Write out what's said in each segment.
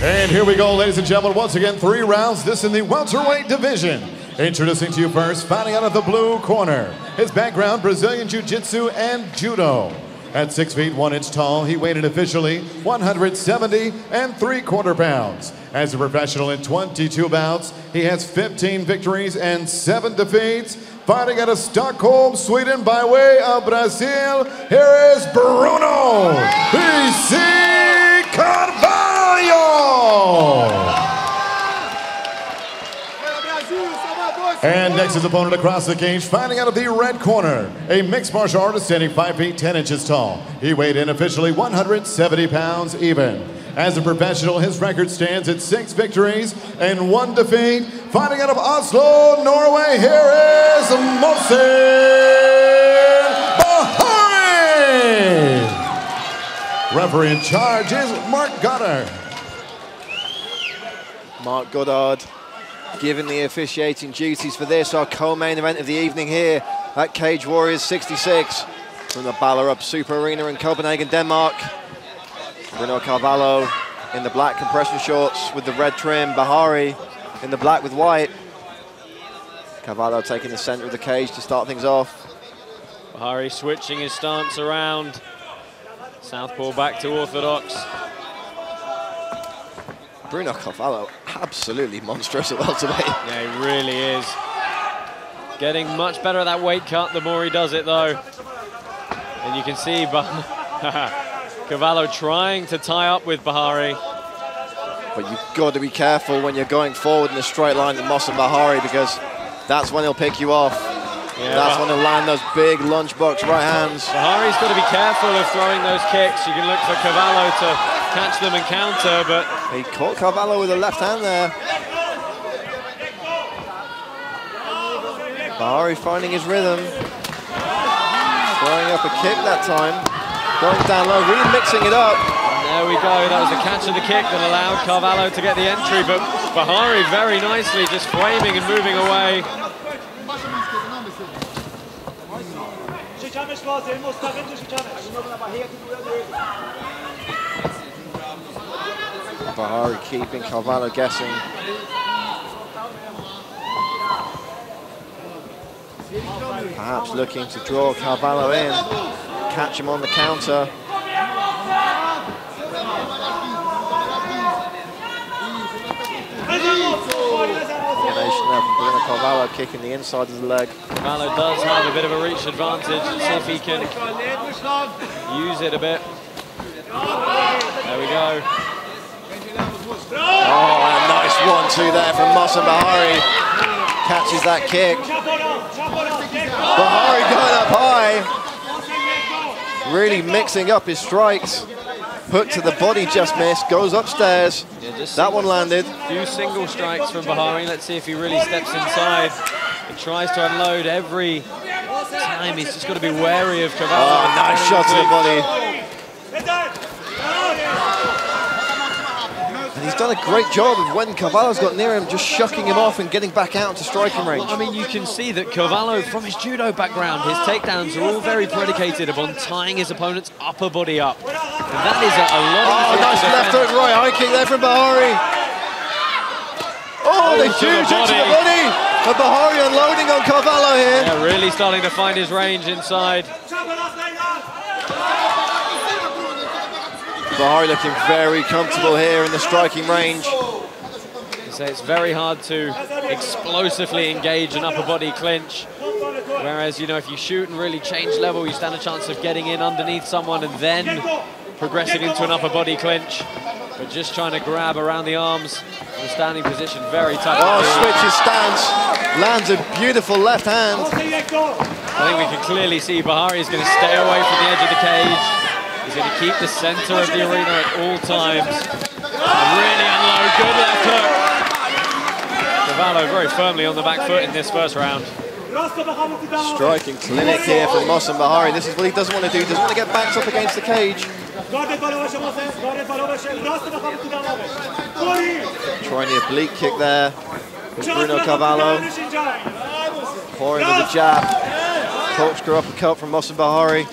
And here we go, ladies and gentlemen. Once again, 3 rounds. This in the welterweight division. Introducing to you first, fighting out of the blue corner. His background, Brazilian Jiu-Jitsu and Judo. At 6 feet 1 inch tall, he weighed in officially 170 3/4 pounds. As a professional in 22 bouts, he has 15 victories and 7 defeats. Fighting out of Stockholm, Sweden, by way of Brazil, here is Bruno Carvalho. And next, his opponent across the cage, fighting out of the red corner, a mixed martial artist standing 5 feet 10 inches tall. He weighed in officially 170 pounds even. As a professional, his record stands at 6 victories and 1 defeat. Fighting out of Oslo, Norway, here is Mohsen Bahari. Referee in charge is Mark Goddard. Mark Goddard given the officiating duties for this, our co-main event of the evening here at Cage Warriors 66 from the Ballerup Super Arena in Copenhagen, Denmark. Bruno Carvalho in the black compression shorts with the red trim, Bahari in the black with white. Carvalho taking the center of the cage to start things off. Bahari switching his stance around. Southpaw back to orthodox. Bruno Carvalho, absolutely monstrous at welterweight. Yeah, he really is. Getting much better at that weight cut the more he does it, though. And you can see Carvalho trying to tie up with Bahari. But you've got to be careful when you're going forward in a straight line with Mohsen Bahari, because that's when he'll pick you off. Yeah, that's when he'll land those big lunchbox right hands. Bahari's got to be careful of throwing those kicks. You can look for Carvalho to catch them and counter, but... He caught Carvalho with a left hand there. Bahari finding his rhythm. Throwing up a kick that time. Going down low, really mixing it up. And there we go, that was a catch of the kick that allowed Carvalho to get the entry, but Bahari very nicely just framing and moving away. Bahari keeping Carvalho guessing. Perhaps looking to draw Carvalho in, catch him on the counter. Combination there from Bruno Carvalho, kicking the inside of the leg. Carvalho does have a bit of a reach advantage. Let's see if he can use it a bit. There we go. Oh, and a nice 1-2 there from Mohsen Bahari. Catches that kick. Bahari going up high. Really mixing up his strikes. Hook to the body, just missed. Goes upstairs. Yeah, that one landed. Few single strikes from Bahari. Let's see if he really steps inside. He tries to unload every time. He's just got to be wary of Carvalho. Oh, nice shot to the body. And he's done a great job of, when Carvalho's got near him, just shucking him off and getting back out into striking range. I mean, you can see that Carvalho, from his judo background, his takedowns are all very predicated upon tying his opponent's upper body up. And that is a lot of... Oh, nice left hook, right high kick there from Bahari. Oh, the huge into the body. But Bahari unloading on Carvalho here. Yeah, really starting to find his range inside. Bahari looking very comfortable here in the striking range. So it's very hard to explosively engage an upper body clinch. Whereas, you know, if you shoot and really change level, you stand a chance of getting in underneath someone and then progressing into an upper body clinch. But just trying to grab around the arms, the standing position, very tough. Oh, switches stance, lands a beautiful left hand. I think we can clearly see Bahari is going to stay away from the edge of the cage. He's going to keep the center of the arena at all times. Really unload, good left hook. Carvalho very firmly on the back foot in this first round. Striking clinic here from Mohsen Bahari. This is what he doesn't want to do. He doesn't want to get backed up against the cage. Trying the oblique kick there with Bruno Carvalho. Pouring with the jab. Corkscrew uppercut from Mohsen Bahari.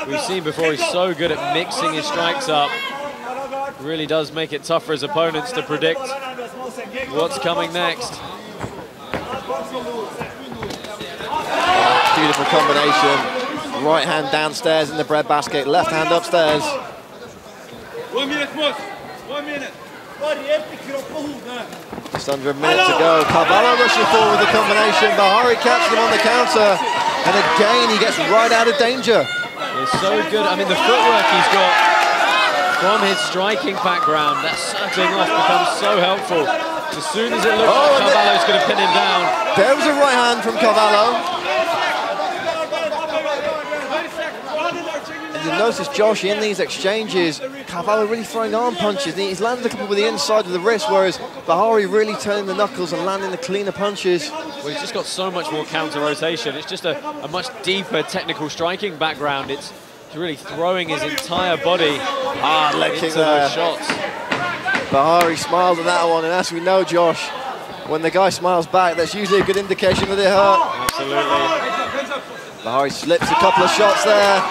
We've seen before he's so good at mixing his strikes up. Really does make it tough for his opponents to predict what's coming next. Beautiful combination. Right hand downstairs in the breadbasket, left hand upstairs. 1 minute, Moss. 1 minute. Just under a minute to go. Carvalho rushing forward with the combination. Bahari catching him on the counter. And again, he gets right out of danger. He's so good. I mean, the footwork he's got from his striking background, that circling off becomes so helpful. As soon as it looks like Carvalho's going to pin him down. There was a right hand from Carvalho. You notice, Josh, in these exchanges, Carvalho really throwing arm punches. He's landed a couple with the inside of the wrist, whereas Bahari really turning the knuckles and landing the cleaner punches. Well, he's just got so much more counter rotation. It's just a much deeper technical striking background. It's really throwing his entire body into those shots. Bahari smiled at that one, and as we know, Josh, when the guy smiles back, that's usually a good indication that it hurt. Absolutely. Bahari slips a couple of shots there.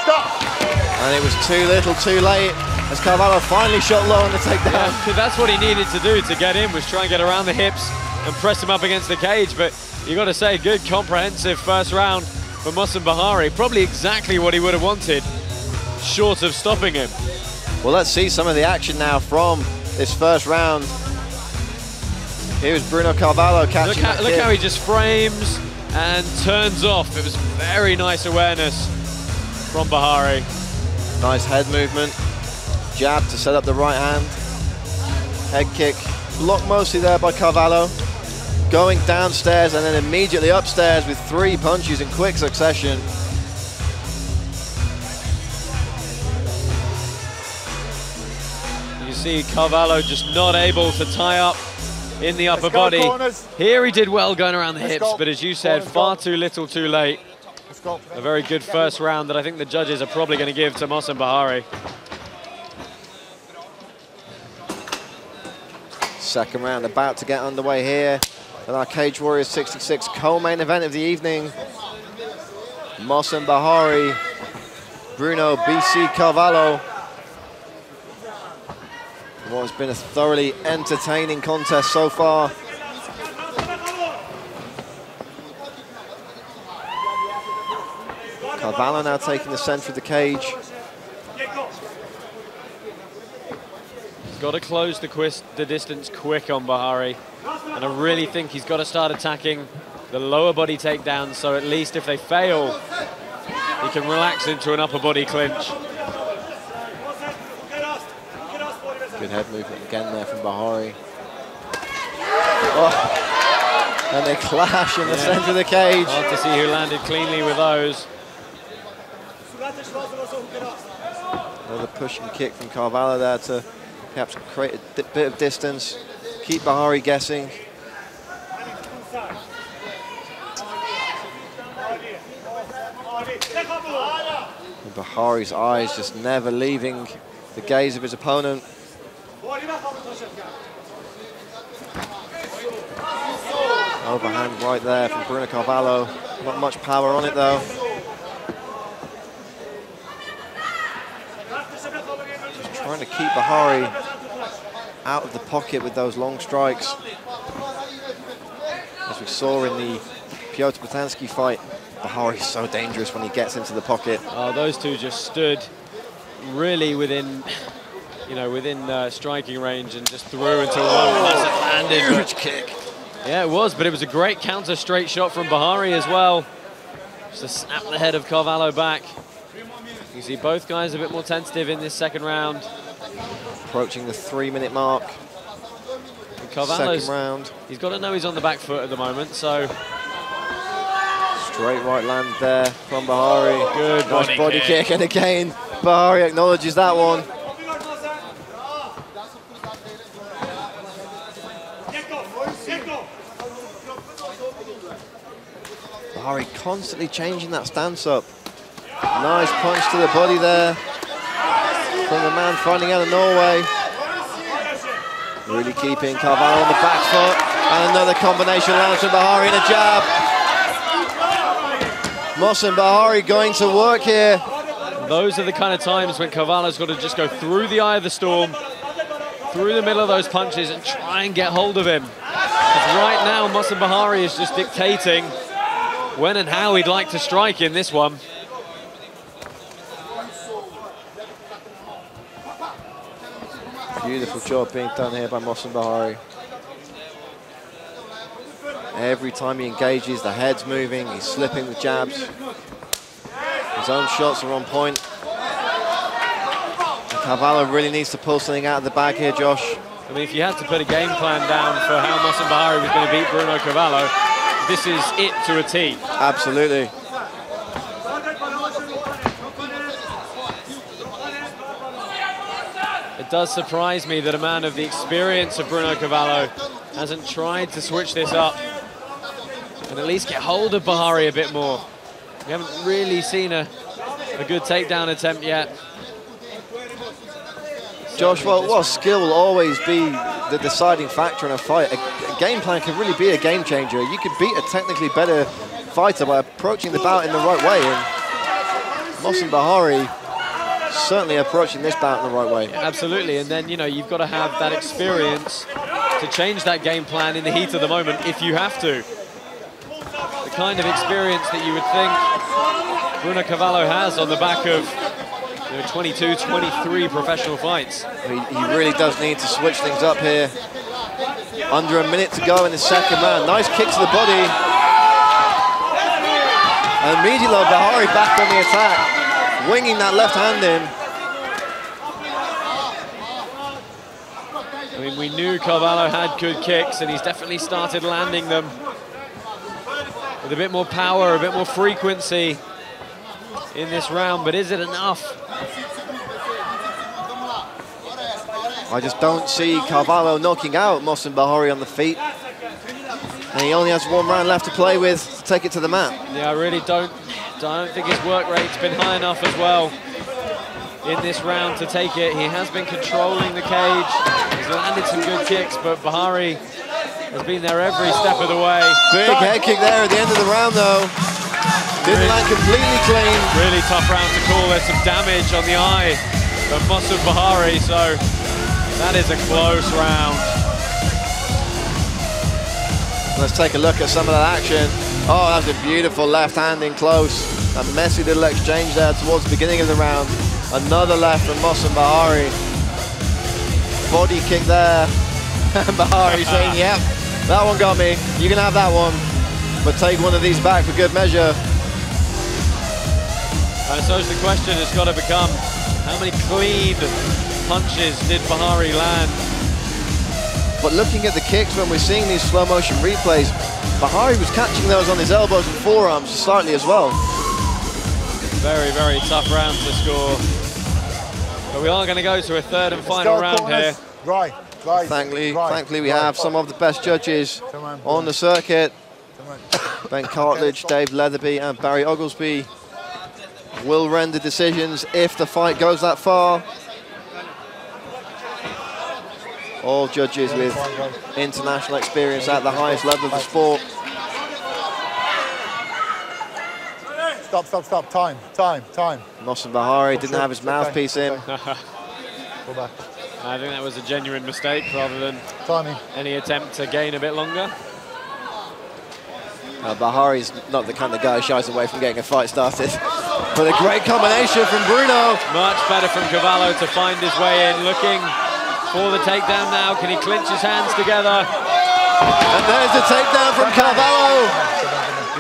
And it was too little, too late, as Carvalho finally shot low on the takedown. Yeah, that's what he needed to do to get in, was try and get around the hips and press him up against the cage. But you got to say, good comprehensive first round for Mohsen Bahari. Probably exactly what he would have wanted, short of stopping him. Well, let's see some of the action now from this first round. Here's Bruno Carvalho catching Look how he just frames and turns off. It was very nice awareness from Bahari. Nice head movement. Jab to set up the right hand. Head kick. Blocked mostly there by Carvalho. Going downstairs and then immediately upstairs with 3 punches in quick succession. You see Carvalho just not able to tie up in the upper body. Here he did well going around the hips, but as you said, far too little too late. A very good first round that I think the judges are probably going to give to Mohsen Bahari. Second round about to get underway here at our Cage Warriors 66 co-main event of the evening. Mohsen Bahari, Bruno BC Carvalho. What has been a thoroughly entertaining contest so far. Carvalho now taking the center of the cage. He's got to close the distance quick on Bahari. And I really think he's got to start attacking the lower body takedowns, so at least if they fail, he can relax into an upper body clinch. Good head movement again there from Bahari. Oh, and they clash in the center of the cage. Hard to see who landed cleanly with those. Another push and kick from Carvalho there to perhaps create a bit of distance, keep Bahari guessing. And Bahari's eyes just never leaving the gaze of his opponent. Overhand right there from Bruno Carvalho. Not much power on it though. Just trying to keep Bahari out of the pocket with those long strikes. As we saw in the Piotr Batansky fight, Bahari is so dangerous when he gets into the pocket. Oh, those two just stood really within, within striking range and just threw until one landed. Huge kick. Yeah, it was, but it was a great counter straight shot from Bahari as well. Just to snap the head of Carvalho back. You see both guys a bit more tentative in this second round. Approaching the 3-minute mark. Carvalho's, second round. He's got to know he's on the back foot at the moment, so. Straight right land there from Bahari. Good nice body kick, and again, Bahari acknowledges that one. Bahari constantly changing that stance up. Nice punch to the body there from the man fighting out of Norway. Really keeping Carvalho on the back foot. And another combination lands from Bahari and a jab. Mohsen Bahari going to work here. Those are the kind of times when Carvalho's got to just go through the eye of the storm, through the middle of those punches and try and get hold of him. Because right now, Mohsen Bahari is just dictating when and how he'd like to strike in this one. Beautiful job being done here by Mohsen Bahari. Every time he engages, the head's moving, he's slipping with jabs. His own shots are on point. Carvalho really needs to pull something out of the bag here, Josh. I mean, if you had to put a game plan down for how Mohsen Bahari was going to beat Bruno Carvalho, this is it to a T. Absolutely. It does surprise me that a man of the experience of Bruno Carvalho hasn't tried to switch this up and at least get hold of Bahari a bit more. We haven't really seen a good takedown attempt yet. Josh, well, skill will always be the deciding factor in a fight. A game plan can really be a game changer. You could beat a technically better fighter by approaching the bout in the right way. And Mohsen Bahari certainly approaching this bout in the right way. Yeah, absolutely, and then, you know, you've got to have that experience to change that game plan in the heat of the moment if you have to. The kind of experience that you would think Bruno Carvalho has on the back of 22, 23 professional fights. He really does need to switch things up here. Under a minute to go in the second round. Nice kick to the body. And immediately Bahari back on the attack, winging that left hand in. I mean, we knew Carvalho had good kicks, and he's definitely started landing them with a bit more power, a bit more frequency in this round, but is it enough? I just don't see Carvalho knocking out Mohsen Bahari on the feet. And he only has one round left to play with to take it to the mat. Yeah, I really don't think his work rate's been high enough as well in this round to take it. He has been controlling the cage. He's landed some good kicks, but Bahari has been there every step of the way. Big head kick there at the end of the round, though. Didn't land completely clean. Really tough round to call. There's some damage on the eye of Mohsen Bahari, so that is a close round. Let's take a look at some of that action. Oh, that was a beautiful left hand in close. A messy little exchange there towards the beginning of the round. Another left from Mohsen Bahari. Body kick there. Bahari saying, yep, that one got me. You can have that one, but take one of these back for good measure. And so the question has got to become, how many clean punches did Bahari land? But looking at the kicks when we're seeing these slow motion replays, Bahari was catching those on his elbows and forearms slightly as well. Very, very tough round to score. But we are going to go to a third and final round here. Right. Thankfully we have some of the best judges on the circuit. Ben Cartledge, Dave Leatherby and Barry Oglesby will render decisions if the fight goes that far. All judges with international experience at the highest level of the sport. Stop. Time. Mohsen Bahari didn't have his mouthpiece in. Go back. I think that was a genuine mistake rather than any attempt to gain a bit longer. Bahari's not the kind of guy who shies away from getting a fight started. But a great combination from Bruno. Much better from Carvalho to find his way in, looking for the takedown now. Can he clinch his hands together? And there's the takedown from Carvalho.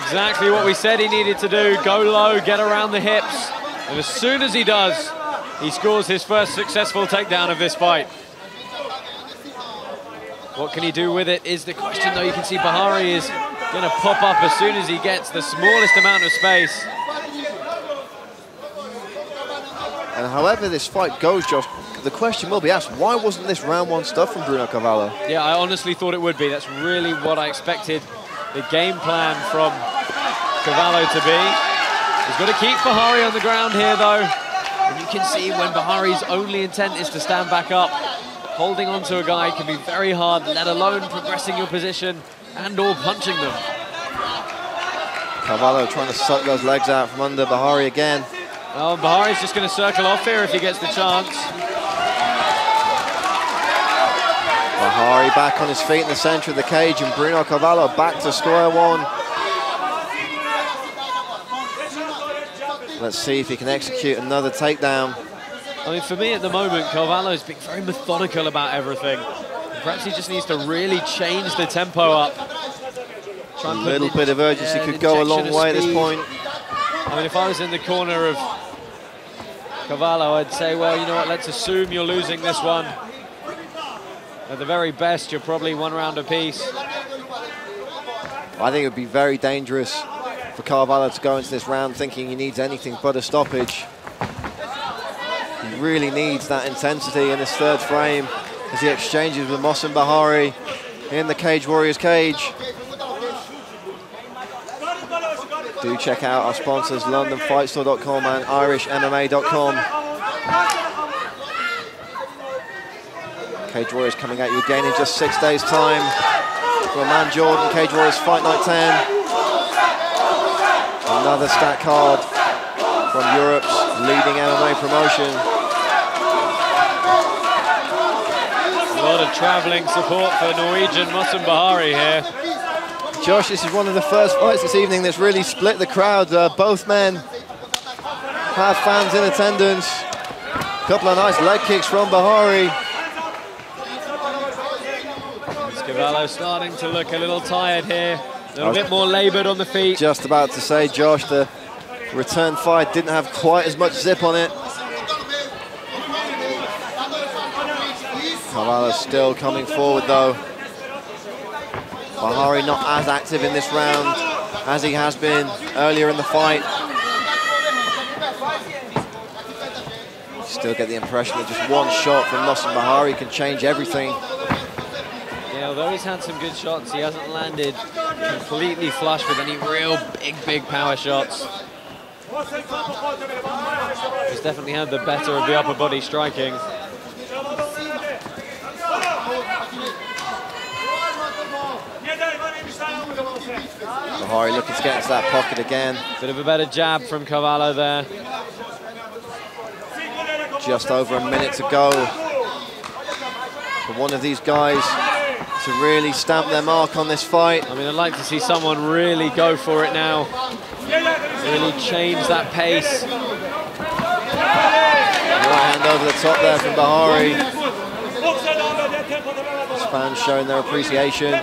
Exactly what we said he needed to do. Go low, get around the hips. And as soon as he does, he scores his first successful takedown of this fight. What can he do with it is the question, though. You can see Bahari is going to pop up as soon as he gets the smallest amount of space. And however this fight goes, Josh, the question will be asked, why wasn't this round one stuff from Bruno Carvalho? Yeah, I honestly thought it would be. That's really what I expected the game plan from Carvalho to be. He's got to keep Bahari on the ground here, though. And you can see when Bahari's only intent is to stand back up, holding on to a guy can be very hard, let alone progressing your position and or punching them. Carvalho trying to suck those legs out from under Bahari again. Well, Bahari's just going to circle off here if he gets the chance. Bahari back on his feet in the centre of the cage, and Bruno Carvalho back to square one. Let's see if he can execute another takedown. I mean, for me at the moment, Carvalho's been very methodical about everything. Perhaps he just needs to really change the tempo up. A little bit of urgency could go a long way at this point. I mean, if I was in the corner of Carvalho, I'd say, well, you know what, let's assume you're losing this one. At the very best, you're probably 1 round apiece. I think it would be very dangerous for Carvalho to go into this round thinking he needs anything but a stoppage. He really needs that intensity in this third frame as he exchanges with Mohsen Bahari in the Cage Warriors cage. Do check out our sponsors, LondonFightStore.com and IrishMMA.com. Cage Warriors coming at you again in just 6 days' time. Roman Jordan, Cage Warriors Fight Night 10. Another stat card from Europe's leading MMA promotion. A lot of travelling support for Norwegian Mohsen Bahari here. Josh, this is one of the first fights this evening that's really split the crowd. Both men have fans in attendance. A couple of nice leg kicks from Bahari. Carvalho starting to look a little tired here. A little bit more laboured on the feet. Just about to say, Josh, the return fight didn't have quite as much zip on it. Carvalho still coming forward though. Bahari not as active in this round as he has been earlier in the fight. Still get the impression that just one shot from Mohsen Bahari can change everything. Yeah, although he's had some good shots, he hasn't landed completely flush with any real big power shots. He's definitely had the better of the upper body striking. Bahari looking to get into that pocket again. Bit of a better jab from Carvalho there. Just over a minute to go for one of these guys to really stamp their mark on this fight. I mean, I'd like to see someone really go for it now. Really change that pace. Right hand over the top there from Bahari. His fans showing their appreciation.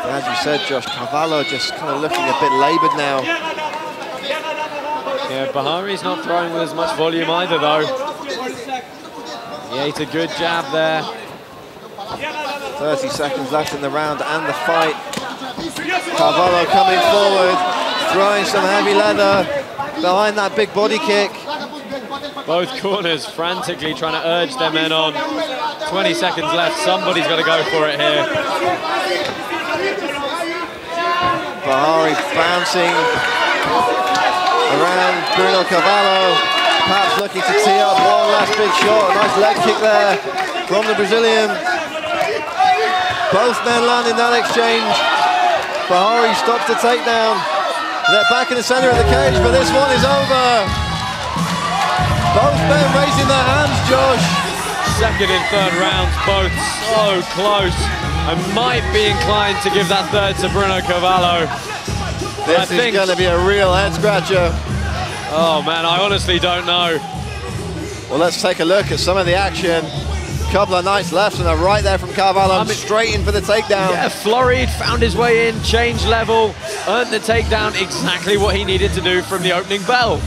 As you said, Josh, Carvalho just kind of looking a bit laboured now. Yeah, Bahari's not throwing with as much volume either, though. He ate a good jab there. 30 seconds left in the round and the fight. Carvalho coming forward, throwing some heavy leather behind that big body kick. Both corners frantically trying to urge their men on. 20 seconds left, somebody's got to go for it here. Bahari bouncing around Bruno Carvalho, perhaps looking to tee up one last big shot. A nice leg kick there from the Brazilian. Both men land in that exchange. Bahari stops the takedown. They're back in the centre of the cage, but this one is over. Both men raising their hands, Josh. Second and third rounds, both so close. I might be inclined to give that third to Bruno Carvalho. This is going to be a real head-scratcher. Oh, man, I honestly don't know. Well, let's take a look at some of the action. Couple of nice lefts and a right there from Carvalho, straight in for the takedown. Yeah, flurried, found his way in, changed level, earned the takedown, exactly what he needed to do from the opening bell.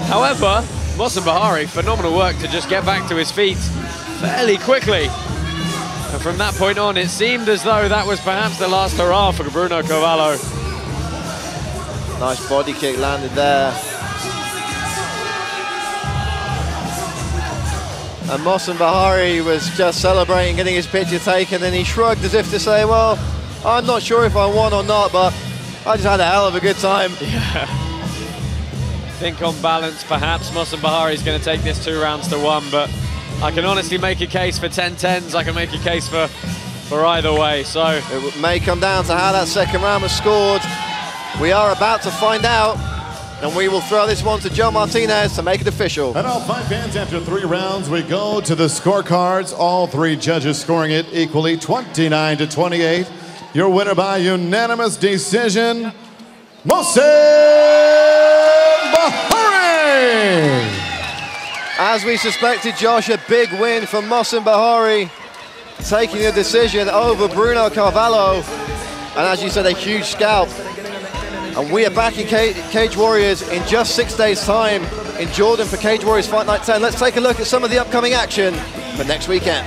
However, Mohsen Bahari, phenomenal work to just get back to his feet fairly quickly. And from that point on, it seemed as though that was perhaps the last hurrah for Bruno Carvalho. Nice body kick landed there. And Mohsen Bahari was just celebrating getting his picture taken, and he shrugged as if to say, well, I'm not sure if I won or not, but I just had a hell of a good time. Yeah. I think on balance, perhaps Mohsen Bahari is going to take this 2 rounds to 1, but I can honestly make a case for 10-10s. I can make a case for either way. So it may come down to how that second round was scored. We are about to find out. And we will throw this one to Joe Martinez to make it official. And all 5 fans, after 3 rounds, we go to the scorecards. All 3 judges scoring it equally, 29-28. Your winner by unanimous decision, Mohsen Bahari. As we suspected, Josh, a big win for Mohsen Bahari, taking the decision over Bruno Carvalho. And as you said, a huge scalp. And we are back in Cage Warriors in just 6 days' time in Jordan for Cage Warriors Fight Night 10. Let's take a look at some of the upcoming action for next weekend.